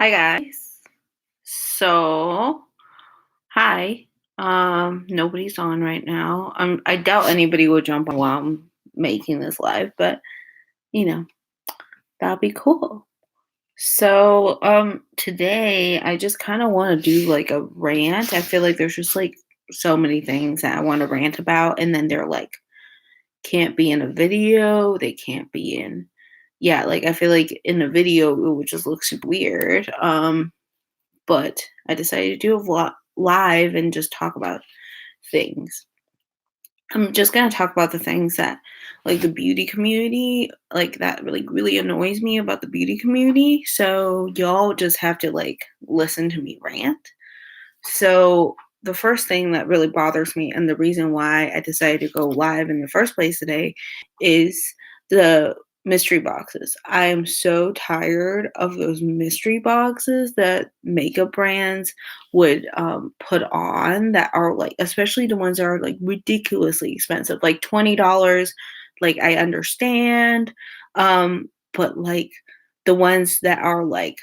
Hi guys. So, hi. Nobody's on right now. I doubt anybody will jump on while I'm making this live, but you know, that'll be cool. So, today I just kind of want to do like a rant. I feel like there's just like so many things that I want to rant about, and then they're like can't be in a video, they can't be in yeah, like I feel like in a video it would just look super weird. But I decided to do a vlog live and just talk about things. I'm just gonna talk about the things that, like the beauty community, like that really annoys me about the beauty community. So y'all just have to like listen to me rant. So the first thing that really bothers me, and the reason why I decided to go live in the first place today, is the mystery boxes. I am so tired of those mystery boxes that makeup brands would put on that are like, especially the ones that are like ridiculously expensive, like $20. Like I understand, but like the ones that are like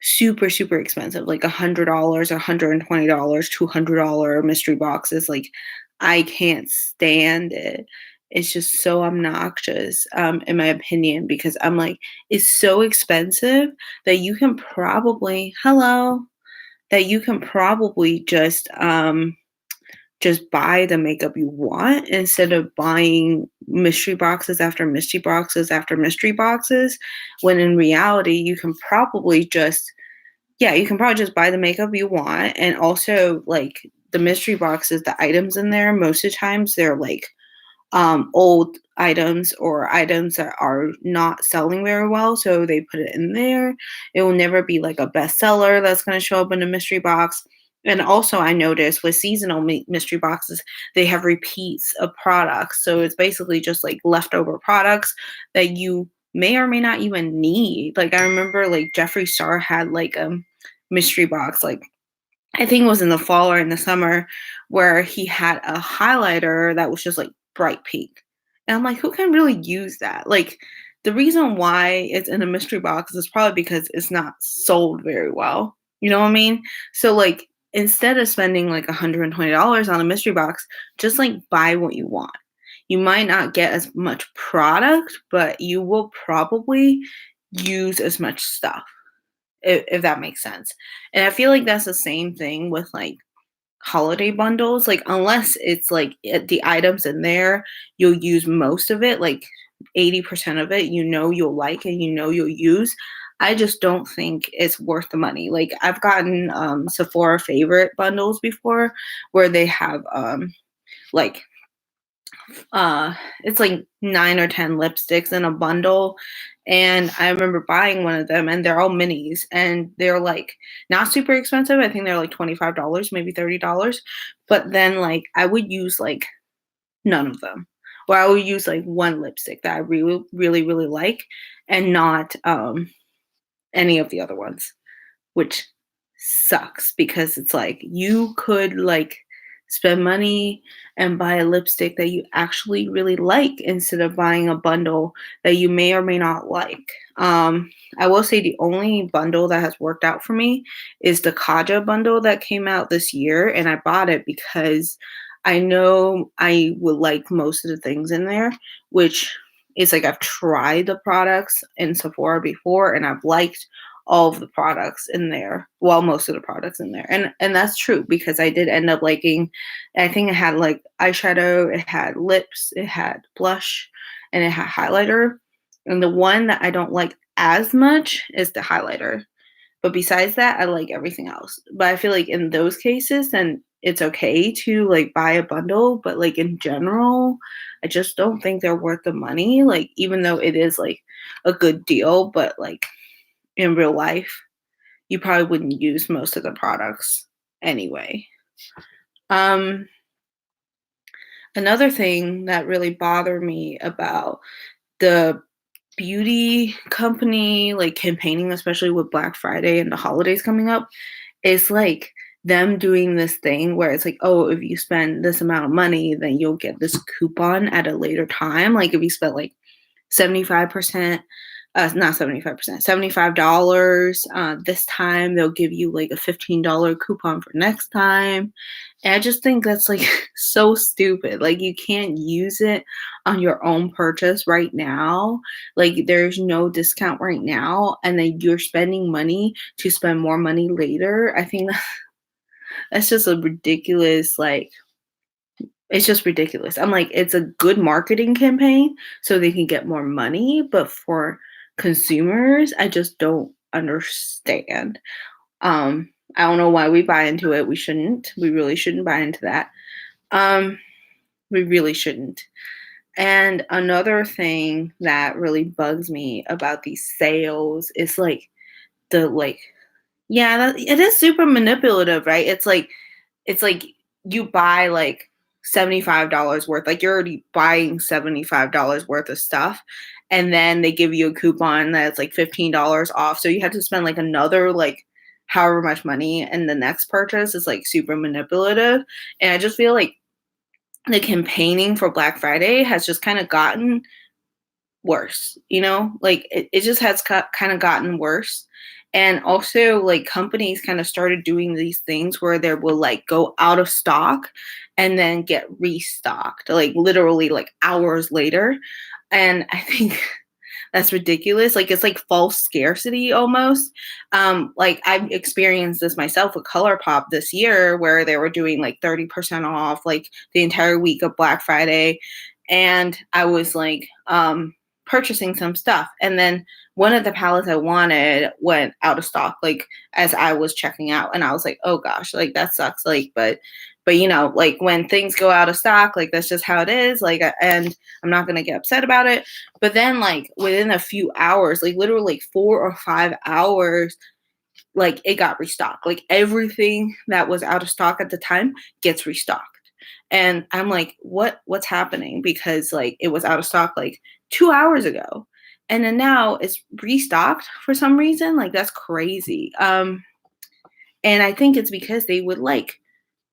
super expensive, like $100, $120, $200 mystery boxes, like, I can't stand it. It's just so obnoxious, in my opinion, because I'm like, it's so expensive that you can probably hello, that you can probably just buy the makeup you want instead of buying mystery boxes after mystery boxes after mystery boxes, when in reality, you can probably just yeah, you can probably just buy the makeup you want, and also, like, the mystery boxes, the items in there, most of the times, they're, like, old items or items that are not selling very well, so they put it in there. It will never be, like, a bestseller that's gonna show up in a mystery box, and also, I noticed with seasonal mystery boxes, they have repeats of products, so it's basically just, like, leftover products that you may or may not even need. Like, I remember, like, Jeffree Star had, like, a mystery box, like, I think it was in the fall or in the summer, where he had a highlighter that was just, like, bright pink. And I'm like, "Who can really use that?" Like, the reason why it's in a mystery box is probably because it's not sold very well. You know what I mean? So, like, instead of spending, like, $120 on a mystery box, just, like, buy what you want. You might not get as much product, but you will probably use as much stuff if that makes sense. And I feel like that's the same thing with like holiday bundles. Like, unless it's like the items in there, you'll use most of it, like 80% of it, you'll like and you'll use. I just don't think it's worth the money. Like, I've gotten Sephora favorite bundles before where they have like uh it's like 9 or 10 lipsticks in a bundle, and I remember buying one of them, and they're all minis, and they're like not super expensive. I think they're like $25, maybe $30, but then like I would use like none of them, or I would use like one lipstick that I really like, and not any of the other ones, which sucks because it's like you could like spend money and buy a lipstick that you actually really like instead of buying a bundle that you may or may not like. I will say the only bundle that has worked out for me is the Kaja bundle that came out this year, and I bought it because I know I would like most of the things in there, which is like I've tried the products in Sephora before and I've liked all of the products in there. Well, most of the products in there. And that's true because I did end up liking, I think it had like eyeshadow, it had lips, it had blush, and it had highlighter. And the one that I don't like as much is the highlighter. But besides that, I like everything else. But I feel like in those cases, then it's okay to like buy a bundle. But like in general, I just don't think they're worth the money. Like, even though it is like a good deal, but like in real life, you probably wouldn't use most of the products anyway. Um, Another thing that really bothered me about the beauty company like campaigning, especially with Black Friday and the holidays coming up, is like them doing this thing where it's like, oh, if you spend this amount of money, then you'll get this coupon at a later time. Like if you spent like 75% not 75%, $75. This time they'll give you like a $15 coupon for next time. And I just think that's like so stupid. Like you can't use it on your own purchase right now. Like there's no discount right now. And then you're spending money to spend more money later. I think that's just a ridiculous, like, it's just ridiculous. I'm like, it's a good marketing campaign so they can get more money, but for consumers, I just don't understand. I don't know why we buy into it. We shouldn't. We really shouldn't buy into that. Um, we really shouldn't. And another thing that really bugs me about these sales is like the like, yeah, it is super manipulative, right? It's like you buy like $75 worth, like you're already buying $75 worth of stuff, and then they give you a coupon that's like $15 off. So you have to spend like another like however much money, and the next purchase is like super manipulative. And I just feel like the campaigning for Black Friday has just kind of gotten worse, like it just has kind of gotten worse. And also like companies kind of started doing these things where they will like go out of stock and then get restocked like literally like hours later. And I think that's ridiculous. Like it's like false scarcity almost. Like I've experienced this myself with ColourPop this year where they were doing like 30% off like the entire week of Black Friday. And I was like purchasing some stuff. And then one of the palettes I wanted went out of stock like as I was checking out. And I was like, oh gosh, like that sucks. Like, but like when things go out of stock, like that's just how it is. Like, and I'm not going to get upset about it. But then like within a few hours, like literally like 4 or 5 hours, like it got restocked. Like everything that was out of stock at the time gets restocked. And I'm like, what's happening? Because like it was out of stock like 2 hours ago. And then now it's restocked for some reason. Like that's crazy. And I think it's because they would like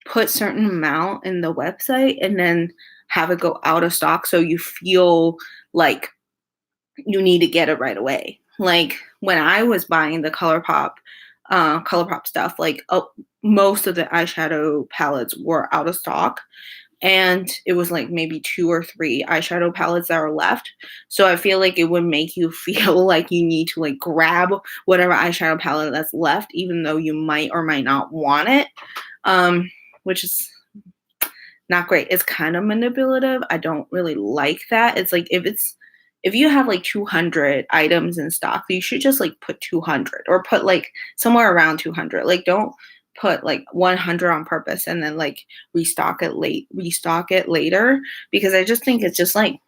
put certain amount in the website and then have it go out of stock so you feel like you need to get it right away. Like when I was buying the ColourPop stuff, like most of the eyeshadow palettes were out of stock. And it was like maybe 2 or 3 eyeshadow palettes that are left. So I feel like it would make you feel like you need to like grab whatever eyeshadow palette that's left, even though you might or might not want it. Which is not great. It's kind of manipulative. I don't really like that. It's like if you have like 200 items in stock, you should just like put 200 or put like somewhere around 200. Like don't put like 100 on purpose and then like restock it later, because I just think it's just like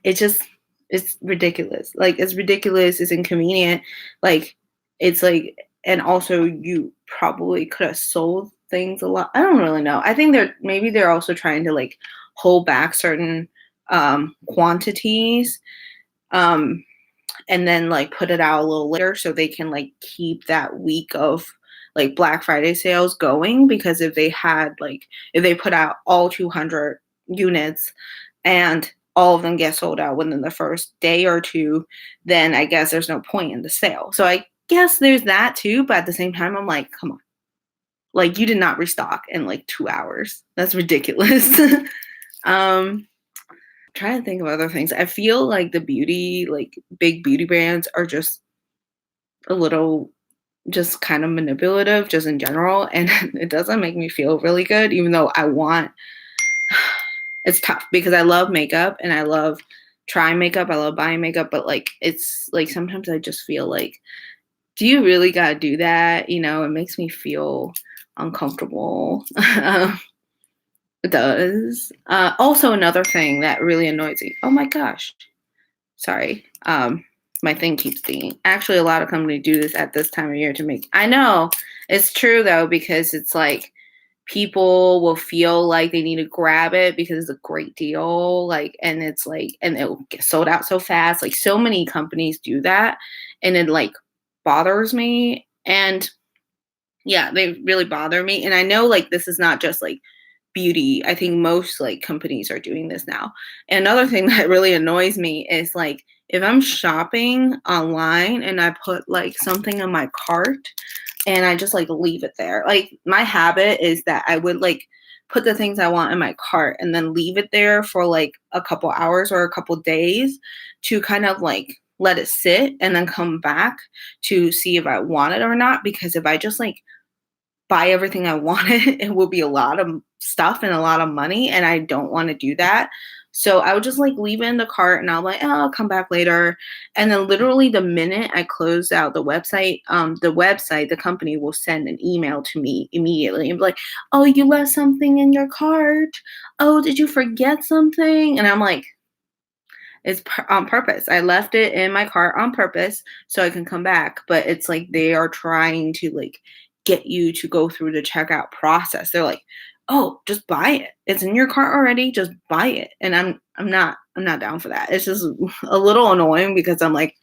it's ridiculous. Like it's ridiculous, it's inconvenient. Like it's like, and also you probably could have sold things a lot. I don't really know. I think they're also trying to like hold back certain quantities and then like put it out a little later so they can like keep that week of like Black Friday sales going. Because if they put out all 200 units and all of them get sold out within the first day or two, then I guess there's no point in the sale. So I guess there's that too. But at the same time, I'm like, come on. Like you did not restock in like 2 hours. That's ridiculous. Trying to think of other things. I feel like the big beauty brands are just a little just kind of manipulative just in general. And it doesn't make me feel really good, even though it's tough because I love makeup and I love trying makeup. I love buying makeup, but like, it's like, sometimes I just feel like, do you really got to do that? It makes me feel uncomfortable. It does. Also another thing that really annoys me. Oh my gosh. Sorry. My thing keeps dinging. Actually, a lot of companies do this at this time of year to make. I know it's true though, because it's like people will feel like they need to grab it because it's a great deal. Like, and it's like, and it will get sold out so fast. Like so many companies do that, and it like bothers me. And yeah, they really bother me. And I know like this is not just like beauty. I think most like companies are doing this now. And another thing that really annoys me is like if I'm shopping online and I put like something in my cart and I just like leave it there. Like my habit is that I would like put the things I want in my cart and then leave it there for like a couple hours or a couple days to kind of like let it sit and then come back to see if I want it or not. Because if I just like buy everything I wanted, it will be a lot of stuff and a lot of money, and I don't want to do that. So I would just like leave it in the cart and I'll like, oh, I'll come back later. And then literally the minute I close out the company will send an email to me immediately and be like, oh, you left something in your cart. Oh, did you forget something? And I'm like, on purpose. I left it in my cart on purpose so I can come back. But it's like they are trying to like get you to go through the checkout process. They're like, "Oh, just buy it. It's in your cart already. Just buy it." And I'm not down for that. It's just a little annoying because I'm like,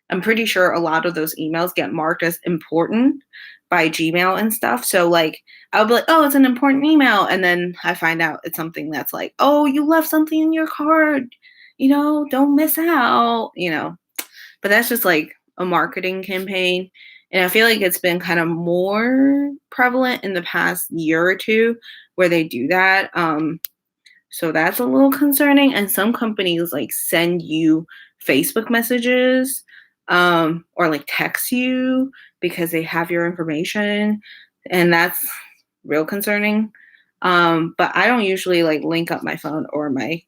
I'm pretty sure a lot of those emails get marked as important by Gmail and stuff. So like I'll be like, oh, it's an important email. And then I find out it's something that's like, oh, you left something in your card, don't miss out. But that's just like a marketing campaign. And I feel like it's been kind of more prevalent in the past year or two where they do that. So that's a little concerning. And some companies like send you Facebook messages or like text you because they have your information. And that's real concerning. But I don't usually like link up my phone or my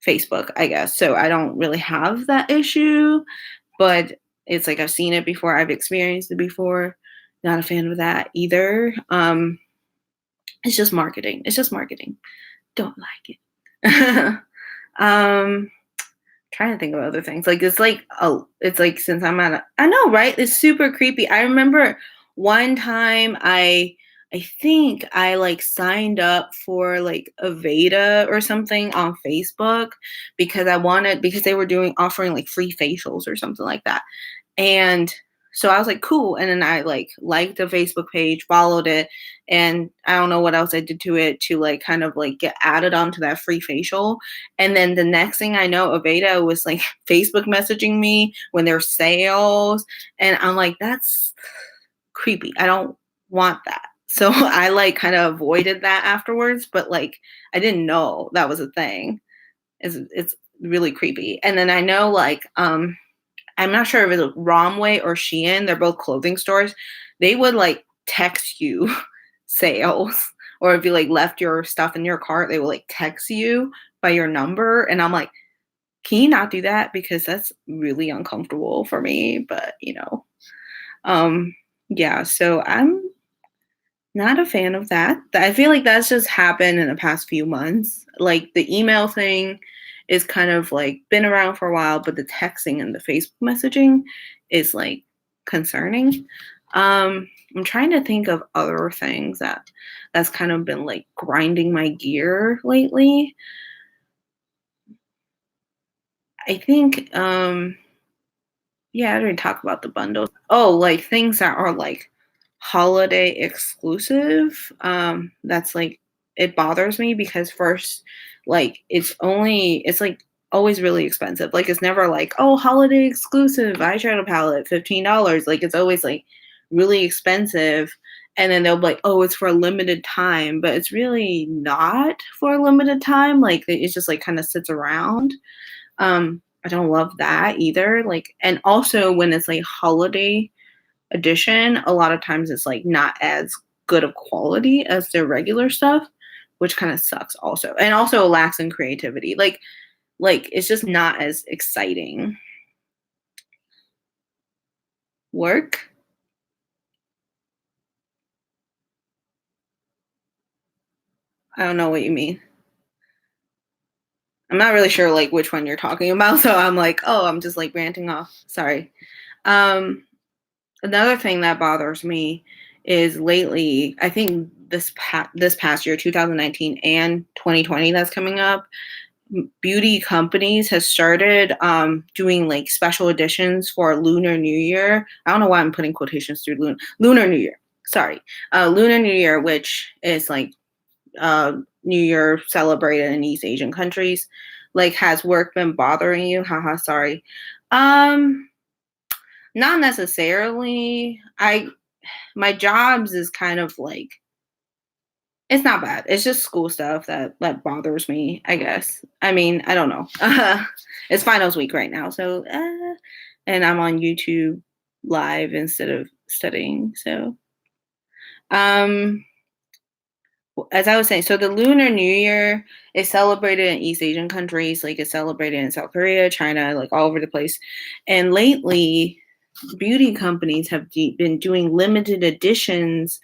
Facebook, I guess. So I don't really have that issue. But it's like I've seen it before, I've experienced it before. Not a fan of that either. It's just marketing. It's just marketing. Don't like it. um, trying to think of other things. Like it's like since I know, right? It's super creepy. I remember one time I think I like signed up for like Aveda or something on Facebook because they were offering like free facials or something like that. And so I was like, cool. And then I like liked the Facebook page, followed it, and I don't know what else I did to it to like kind of like get added onto that free facial. And then the next thing I know, Aveda was like Facebook messaging me when there's sales. And I'm like, that's creepy. I don't want that. So I like kind of avoided that afterwards, but like I didn't know that was a thing. It's really creepy. And then I know like I'm not sure if it's Romway or Shein. They're both clothing stores. They would like text you sales, or if you like left your stuff in your cart, they will like text you by your number. And I'm like, can you not do that? Because that's really uncomfortable for me. But um, yeah. So I'm not a fan of that. I feel like that's just happened in the past few months. Like the email thing is kind of like been around for a while, but the texting and the Facebook messaging is like concerning. I'm trying to think of other things that's kind of been like grinding my gear lately. I think yeah, I didn't talk about the bundles. Oh, like things that are like holiday exclusive. That's like it bothers me because first, like it's like always really expensive. Like it's never like, oh, holiday exclusive eyeshadow palette, $15. Like it's always like really expensive. And then they'll be like, oh, it's for a limited time, but it's really not for a limited time. Like it's just like kind of sits around. I don't love that either. Like, and also when it's like holiday edition, a lot of times it's like not as good of quality as their regular stuff, which kind of sucks also. And also lacks in creativity. Like it's just not as exciting. Work? I don't know what you mean. I'm not really sure like which one you're talking about, so I'm like, oh, I'm just like ranting off. Sorry. Um Another thing that bothers me is lately, I think this past year, 2019 and 2020 that's coming up, beauty companies has started doing like special editions for Lunar New Year. I don't know why I'm putting quotations through Lunar New Year. Sorry, Lunar New Year, which is like New Year celebrated in East Asian countries. Like, has work been bothering you? Haha, sorry. Um, Not necessarily. My jobs is kind of like it's not bad. It's just school stuff that bothers me, I guess. I mean, I don't know. It's finals week right now, so and I'm on YouTube live instead of studying. So, um, as I was saying, so the Lunar New Year is celebrated in East Asian countries, like it's celebrated in South Korea, China, like all over the place. And lately, beauty companies have been doing limited editions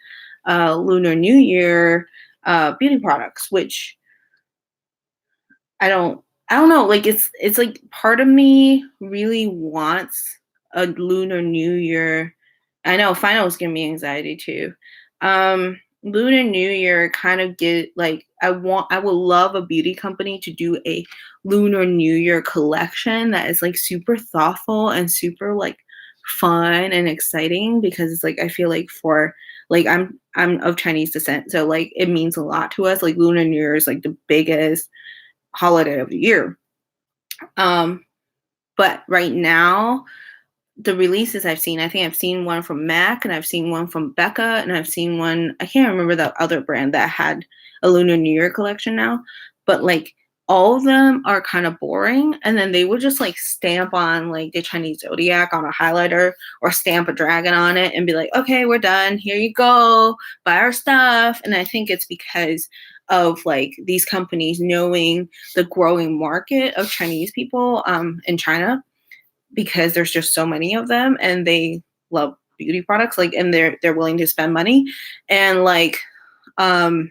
Lunar New Year beauty products, which I don't I don't know, like it's like part of me really wants a Lunar New Year. I know finals give me anxiety too. Lunar New Year kind of get like I would love a beauty company to do a Lunar New Year collection that is like super thoughtful and super like fun and exciting because it's like I feel like for like I'm of Chinese descent, so like it means a lot to us. Like Lunar New Year is like the biggest holiday of the year. Um, but right now, the releases I've seen, I think I've seen one from MAC and I've seen one from Becca and I've seen one, I can't remember the other brand that had a Lunar New Year collection now, but like all of them are kind of boring. And then they would just like stamp on like the Chinese zodiac on a highlighter or stamp a dragon on it and be like, okay, we're done. Here you go. Buy our stuff. And I think it's because of like these companies knowing the growing market of Chinese people in China because there's just so many of them and they love beauty products like and they're willing to spend money and like um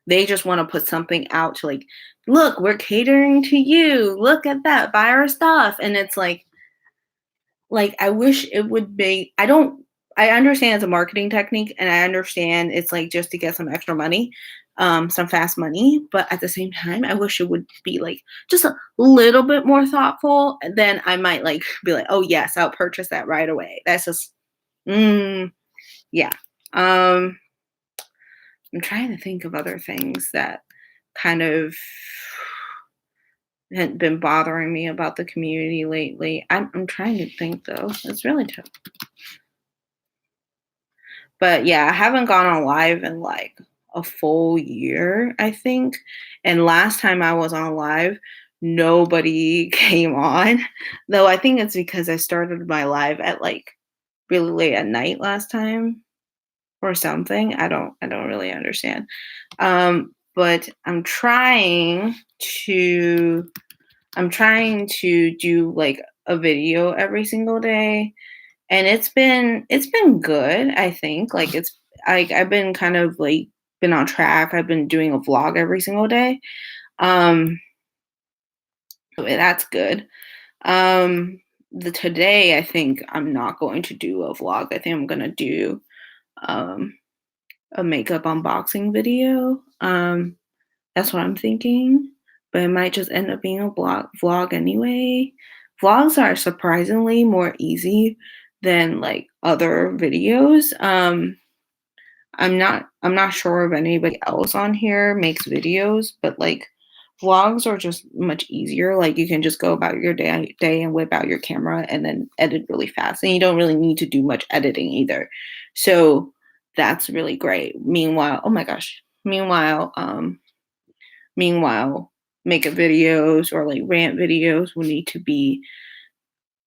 they just want to put something out to like look we're catering to you look at that buy our stuff and it's like I wish it would be I understand it's a marketing technique and I understand it's like just to get some extra money, some fast money, but at the same time, I wish it would be like just a little bit more thoughtful. Then I might like be like, oh yes, I'll purchase that right away. That's just yeah. Um I'm trying to think of other things that kind of had been bothering me about the community lately. I'm trying to think though. It's really tough. But yeah, I haven't gone on live in like a full year, I think. And last time I was on live, nobody came on. Though I think it's because I started my live at like really late at night last time or something. I don't really understand. But I'm trying to do like a video every single day and it's been good, I think. Like I've been kind of like been on track. I've been doing a vlog every single day. Um so that's good. The today I think I'm not going to do a vlog. I think I'm going to do um a makeup unboxing video. That's what I'm thinking, but it might just end up being a vlog anyway. Vlogs are surprisingly more easy than like other videos. I'm not sure if anybody else on here makes videos, but like vlogs are just much easier. Like you can just go about your day and whip out your camera and then edit really fast. And you don't really need to do much editing either. So that's really great. Meanwhile, oh my gosh. Meanwhile, makeup videos or like rant videos will need to be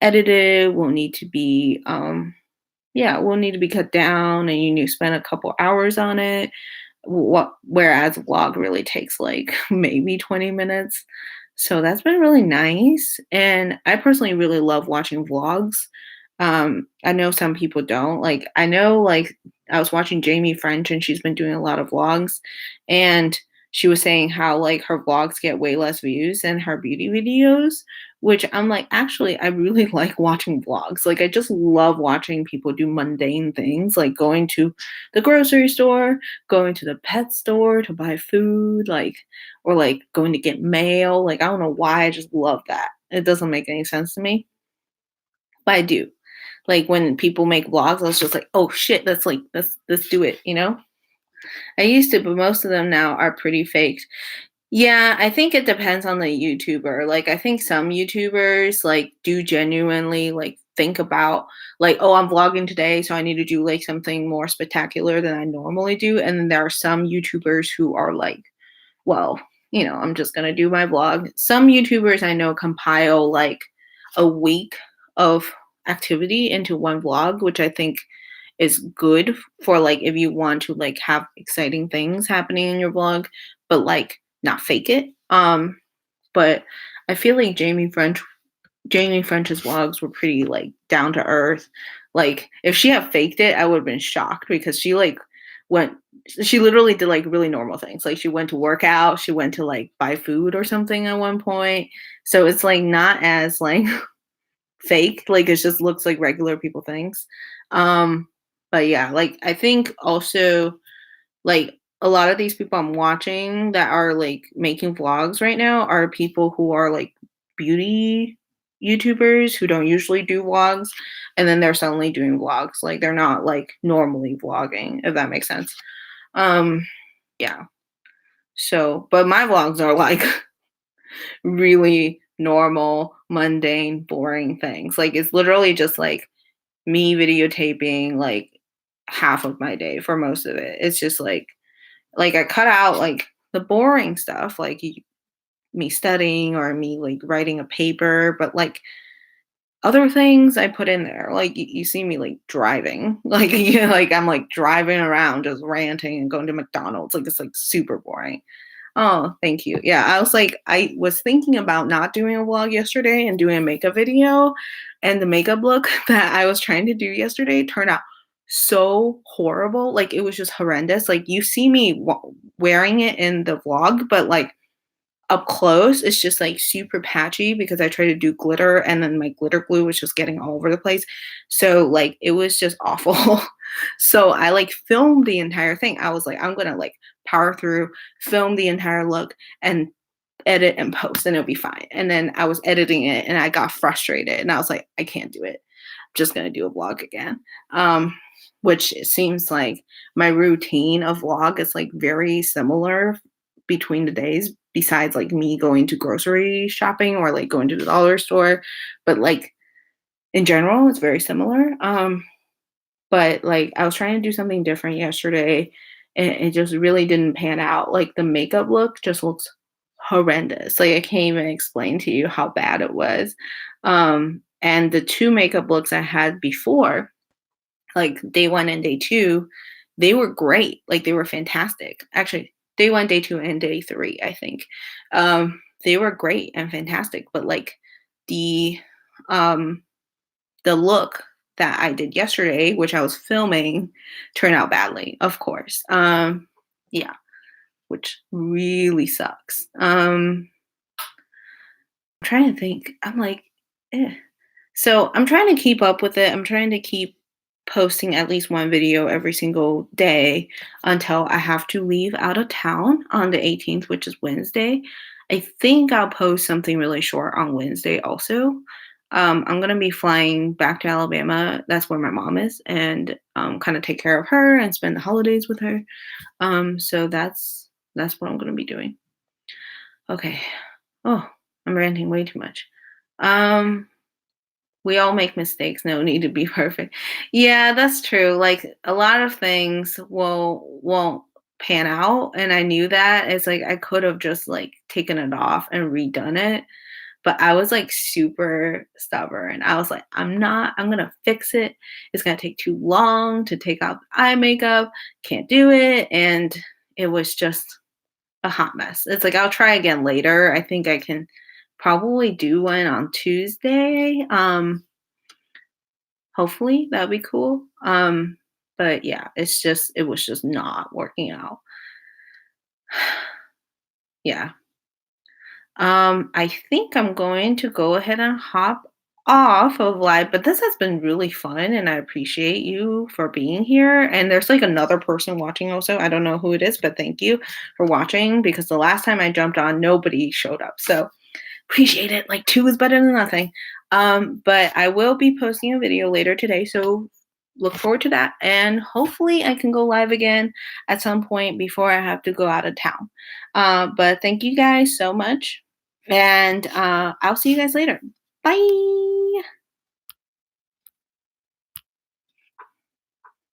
edited, will need to be yeah, will need to be cut down and you need to spend a couple hours on it. Whereas a vlog really takes like maybe 20 minutes. So that's been really nice. And I personally really love watching vlogs. I know some people don't. Like I know like I was watching Jamie French and she's been doing a lot of vlogs and she was saying how like her vlogs get way less views than her beauty videos, which I'm like, actually, I really like watching vlogs. Like I just love watching people do mundane things like going to the grocery store, going to the pet store to buy food, like or like going to get mail. Like I don't know why I just love that. It doesn't make any sense to me, but I do. Like when people make vlogs, I was just like, oh shit, let's do it, you know? I used to, but most of them now are pretty faked. Yeah, I think it depends on the YouTuber. Like, I think some YouTubers, like, do genuinely, like, think about, like, "Oh, I'm vlogging today, so I need to do, like, something more spectacular than I normally do," and then there are some YouTubers who are like, "Well, I'm just gonna do my vlog." Some YouTubers I know compile, like, a week of activity into one vlog, which I think is good for, like, if you want to, like, have exciting things happening in your vlog, but, like, not fake it. But I feel like Jamie French's vlogs were pretty, like, down to earth. Like, if she had faked it, I would've been shocked because went she literally did, like, really normal things. Like, she went to work out, she went to, like, buy food or something at one point. So it's, like, not as, like, fake, like, it just looks like regular people things. Um, but yeah, like, I think also, like, a lot of these people I'm watching that are, like, making vlogs right now are people who are, like, beauty YouTubers who don't usually do vlogs, and then they're suddenly doing vlogs, like, they're not, like, normally vlogging, if that makes sense. Um, yeah, so but my vlogs are, like, really normal, mundane, boring things, like, it's literally just, like, me videotaping, like, half of my day for most of it. It's just, like, I cut out, like, the boring stuff, like, me studying or me, like, writing a paper, but, like, other things I put in there, like, you see me, like, driving, like, like, I'm, like, driving around just ranting and going to McDonald's, like, it's, like, super boring. Oh, thank you. Yeah, I was thinking about not doing a vlog yesterday and doing a makeup video, and the makeup look that I was trying to do yesterday turned out so horrible. Like, it was just horrendous. Like, you see me wearing it in the vlog, but, like, up close, it's just, like, super patchy because I tried to do glitter and then my glitter glue was just getting all over the place. So, like, it was just awful. So, I, like, filmed the entire thing. I was like, "I'm gonna, like, power through, film the entire look, and edit and post, and it'll be fine." And then I was editing it, and I got frustrated, and I was like, "I can't do it. Just gonna do a vlog again." Which it seems like my routine of vlog is, like, very similar between the days, besides, like, me going to grocery shopping or, like, going to the dollar store, but, like, in general, it's very similar. But, like, I was trying to do something different yesterday, and it just really didn't pan out. Like, the makeup look just looks horrendous. Like, I can't even explain to you how bad it was. And the 2 makeup looks I had before, like, day 1 and day 2, they were great. Like, they were fantastic. Actually, day 1, day 2, and day 3, I think. They were great and fantastic, but, like, the, um the look that I did yesterday, which I was filming, turned out badly, of course. Yeah, which really sucks. I'm trying to think. I'm like, eh. So I'm trying to keep up with it. I'm trying to keep posting at least one video every single day until I have to leave out of town on the 18th, which is Wednesday. I think I'll post something really short on Wednesday also. I'm gonna be flying back to Alabama. That's where my mom is, and kind of take care of her and spend the holidays with her. So that's what I'm gonna be doing. Okay. Oh, I'm ranting way too much. Um, we all make mistakes, no need to be perfect. Yeah, that's true. Like, a lot of things won't pan out, and I knew that. It's like I could have just, like, taken it off and redone it, but I was, like, super stubborn. I was like, I'm gonna fix it. It's gonna take too long to take out the eye makeup. Can't do it." And it was just a hot mess. It's like I'll try again later. I think I can probably do one on Tuesday. Hopefully that'd be cool. But yeah, it was just not working out. Yeah. I think I'm going to go ahead and hop off of live, but this has been really fun and I appreciate you for being here. And there's like another person watching also. I don't know who it is, but thank you for watching because the last time I jumped on, nobody showed up. So appreciate it. Like two is better than nothing. But I will be posting a video later today. So look forward to that. And hopefully I can go live again at some point before I have to go out of town. But thank you guys so much. And I'll see you guys later. Bye.